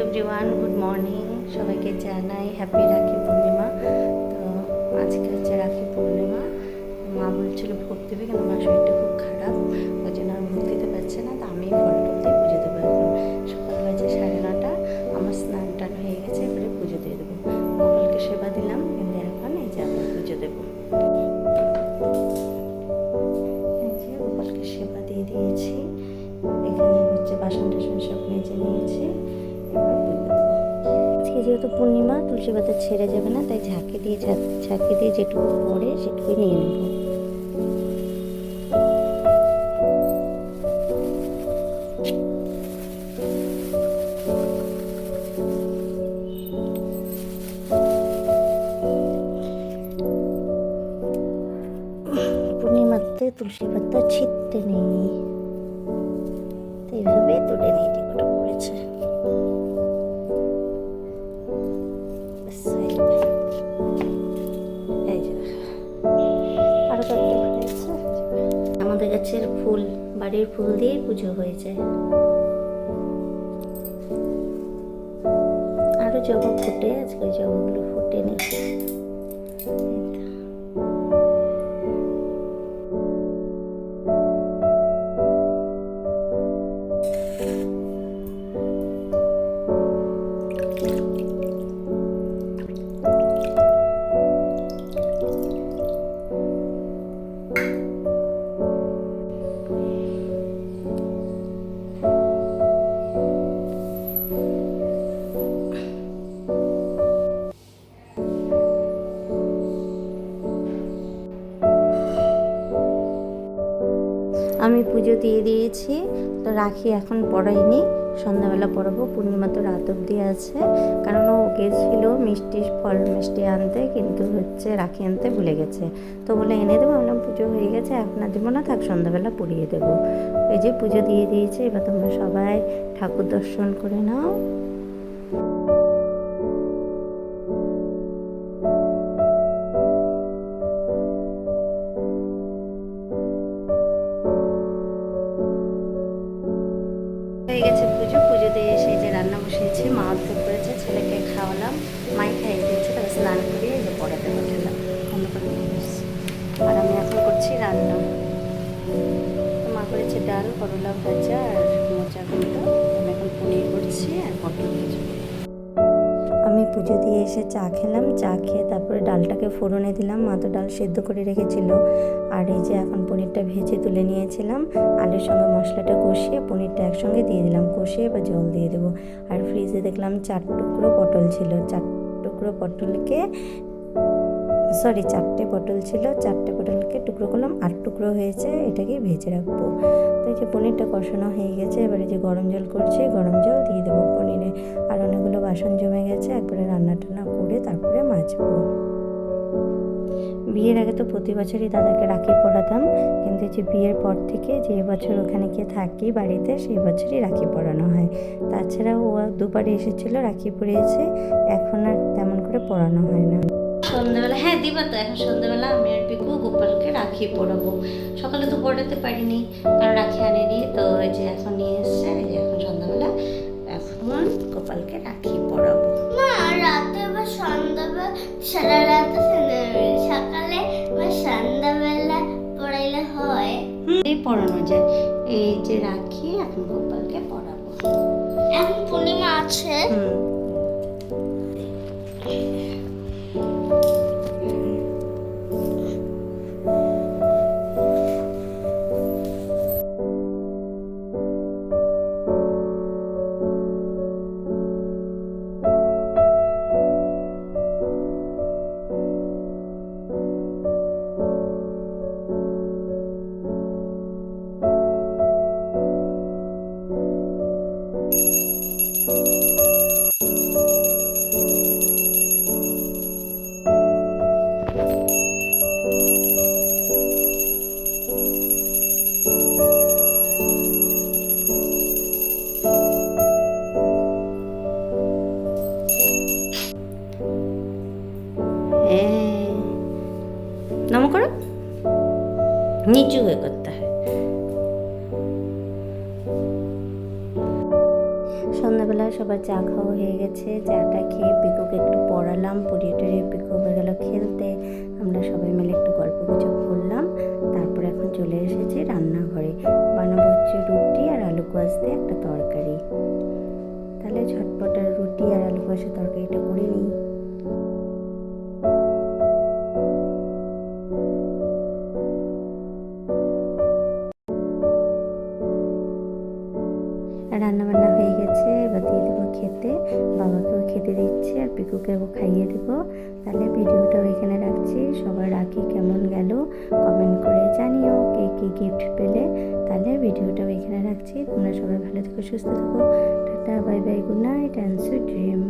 Everyone, good morning. সবাইকে জানাই happy Rakhi Purnima. তো আজকে হচ্ছে রাখি পূর্ণিমা। মা বলছিল ভোগ দেবে, কিন্তু মার শরীরটা খুব খারাপ, ওই জন্য আর ভোগ দিতে পারছে না। তো আমি ফল টল দিয়ে পুজো দেবো। এখন সকাল বাজে 9:30, আমার স্নান টান হয়ে গেছে, এবারে পুজো দিয়ে দেবো। গোপালকে সেবা দিলাম, কিন্তু এখন এই যে আবার পুজো দেবো। এই যে গোপালকে সেবা দিয়ে দিয়েছি, এখানে হচ্ছে বাসন টাসন সব মেজে নিয়েছি। আজকে যেহেতু পূর্ণিমা, তুলসী পাতা ছেড়ে যাবে না, তাই ঝাঁকি দিয়ে যেটুকু পড়ে সেটুকুই নিয়ে নেব। পূর্ণিমাতে তুলসী পাতা ছিটতে নেই, এইভাবে তুলে নিয়ে টিকটা পড়েছে। আরো কয়েকটা হয়েছে। আমাদের গাছের ফুল, বাড়ির ফুল দিয়েই পুজো হয়েছে। আরো জবা ফুটে, আজকে জবাগুলো ফুটে নেই। আমি পুজো দিয়ে দিয়েছি, তো রাখি এখন পড়াইনি, সন্ধ্যাবেলা পড়াবো। পূর্ণিমা তো রাত অবধি আছে, কারণ ও গেছিল ফল মিষ্টি আনতে, কিন্তু হচ্ছে রাখি আনতে ভুলে গেছে। তো বলে এনে দেবো, বললাম পুজো হয়ে গেছে, এখন আর দেবো না, থাক সন্ধ্যাবেলা পড়িয়ে দেবো। এই যে পুজো দিয়ে দিয়েছে, এবার তোমরা সবাই ঠাকুর দর্শন করে নাও। হয়ে গেছে পুজো দিয়ে এসে যে রান্না বসিয়েছি, মা অর্ধেক করেছে, ছেলেকে খাওয়ালাম, মাই খাইয়ে দিয়েছে, তারপর স্নান করিয়ে এই যে পড়াতে পাঠালাম, বন্ধ করে নিয়ে এসেছি। আর আমি এখন করছি রান্না। মা করেছে ডাল, করলা ভাজা আর মোচা ঘন্ট। আমি এখন পনির করছি আর পটল ভেজে। আমি পুজো দিয়ে এসে চা খেলাম, চা খেয়ে তারপরে ডালটাকে ফোড়নে দিলাম। মা তো ডাল সেদ্ধ করে রেখেছিল। আর এই যে এখন পনিরটা ভেজে তুলে নিয়েছিলাম, আলুর সঙ্গে মশলাটা কষিয়ে পনিরটা একসঙ্গে দিয়ে দিলাম, কষিয়ে এবার জল দিয়ে দেবো। আর ফ্রিজে দেখলাম 4 টুকরো পটল ছিল, 4 টুকরো পটলকে চারটে পটল ছিল, 4টে পটলকে টুকরো করলাম, 8 টুকরো হয়েছে, এটাকে ভেজে রাখবো। তো এই যে পনিরটা কষানো হয়ে গেছে, এবারে যে গরম জল করছি, গরম জল দিয়ে দেবো পনিরে। আর অনেকগুলো বাসন জমে গেছে, একবারে রান্না টান্না করে তারপরে মাজবো। বিয়ের আগে তো প্রতি বছরই দাদাকে রাখি পরাতাম, কিন্তু যে বিয়ের পর থেকে যে বছর ওখানে গিয়ে থাকি বাড়িতে, সেই বছরই রাখি পরানো হয়। তাছাড়াও ও দুবারই এসেছিল, রাখি পরিয়েছে, এখন আর তেমন করে পরানো হয় না। সন্ধ্যাবেলা হ্যাঁ দিবা তো, এখন সন্ধ্যাবেলা আমি আর পিকু গোপালকে রাখি পরাবো। সকালে তো পড়াতে পারিনি, কারণ রাখি আনিনি, তো এই যে এখন নিয়ে এসছে, এই যে এখন সন্ধ্যাবেলা এখন গোপালকে রাখি পরাবো। মা রাতে বা সন্ধ্যাবেলা, সারা রাতে সকালে বা সন্ধ্যাবেলা পড়াইলে হয়। এই পড়ানো যায়। এই যে রাখি এখন গোপালকে পরাবো। এখন পূর্ণিমা আছে। নম করো, নিচু হয়ে করতে হয়। সন্ধ্যাবেলা সব সবার চা খাওয়া হয়ে গেছে। চাটা খেয়ে পিকুকে একটু পড়ালাম, পড়িয়ে টড়িয়ে পিকু হয়ে গেল খেলতে। আমরা সবাই মিলে একটু গল্প গুজব করলাম। তারপর এখন চলে এসেছি রান্নাঘরে। বানাবো হচ্ছে রুটি আর আলু কোয়াশ দিয়ে একটা তরকারি। তাহলে ঝটপট আর রুটি আর আলু কোয়াশের তরকারিটা করে নিই। রান্নাবান্না হয়ে গেছে, এবার দিয়ে দেবো খেতে। বাবাকেও খেতে দিচ্ছি আর পিকুকেও খাইয়ে দেবো। তাহলে ভিডিওটাও এখানে রাখছি। সবার রাখি কেমন গেল কমেন্ট করে জানিও, কে কী গিফট পেলে। তাহলে ভিডিওটাও এখানে রাখছি। তোমরা সবাই ভালো থেকো, সুস্থ থেকো। Tata, bye bye, good night and sweet dream.